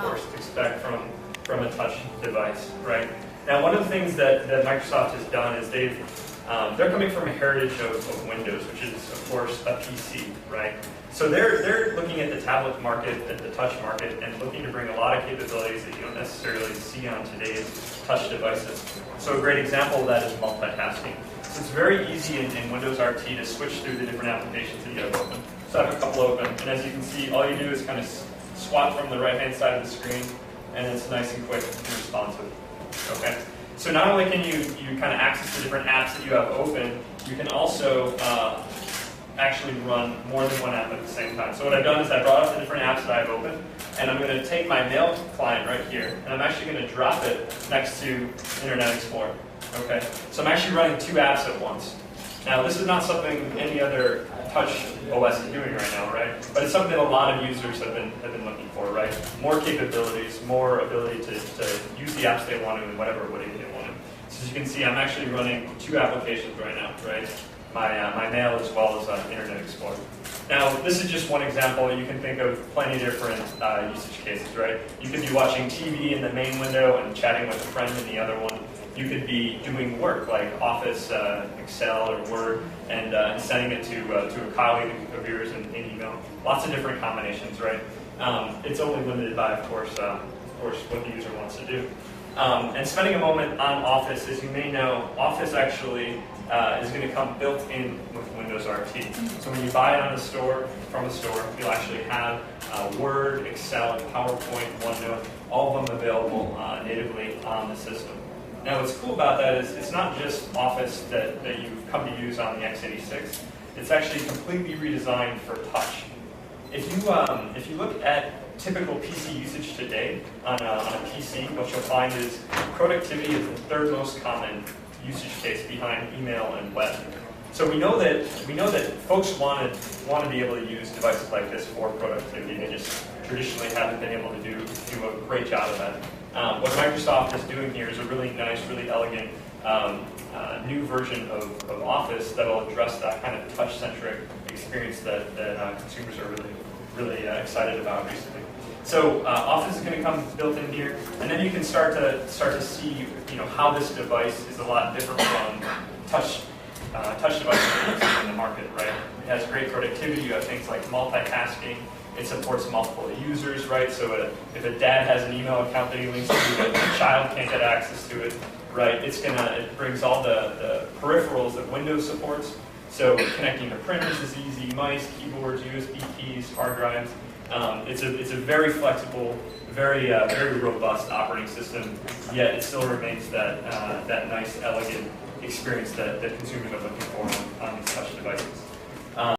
course, expect from a touch device, right? Now, one of the things that Microsoft has done is they're coming from a heritage of Windows, which is, of course, a PC, right? So they're looking at the tablet market, at the touch market, and looking to bring a lot of capabilities that you don't necessarily see on today's touch devices. So a great example of that is multitasking. So it's very easy in Windows RT to switch through the different applications that you have open. So I have a couple open, and as you can see, all you do is kind of swap from the right-hand side of the screen, and it's nice and quick and responsive. Okay. So not only can you kind of access the different apps that you have open, you can also actually run more than one app at the same time. So what I've done is I brought up the different apps that I have open, and I'm going to take my mail client right here, and I'm actually going to drop it next to Internet Explorer. Okay. So I'm actually running two apps at once. Now this is not something any other touch OS is doing right now, right? But it's something that a lot of users have been looking for, right? More capabilities, more ability to use the apps they want to in whatever way they want to. So as you can see, I'm actually running two applications right now, right? My mail as well as Internet Explorer. Now, this is just one example. You can think of plenty of different usage cases, right? You could be watching TV in the main window and chatting with a friend in the other one. You could be doing work like Office, Excel, or Word, and sending it to a colleague of yours in email. Lots of different combinations, right? It's only limited by, of course, what the user wants to do. And spending a moment on Office, as you may know, Office actually is going to come built in with Windows RT. So when you buy it on from a store, you'll actually have Word, Excel, PowerPoint, OneNote, all of them available natively on the system. Now what's cool about that is it's not just Office that you've come to use on the x86. It's actually completely redesigned for touch. If you look at typical PC usage today on a PC, what you'll find is productivity is the third most common usage case behind email and web. So we know that folks want to be able to use devices like this for productivity. They just traditionally haven't been able to do a great job of that. What Microsoft is doing here is a really nice, really elegant new version of Office that will address that kind of touch-centric experience that consumers are really excited about recently. So Office is going to come built in here, and then you can start to see how this device is a lot different from touch devices in the market, right? It has great productivity. You have things like multitasking. It supports multiple users, right? So if a dad has an email account that he links to, but the child can't get access to it, right? It brings all the peripherals that Windows supports. So connecting to printers is easy, mice, keyboards, USB keys, hard drives. It's a very flexible, very robust operating system. Yet it still remains that nice, elegant experience that consumers are looking for on these touch devices.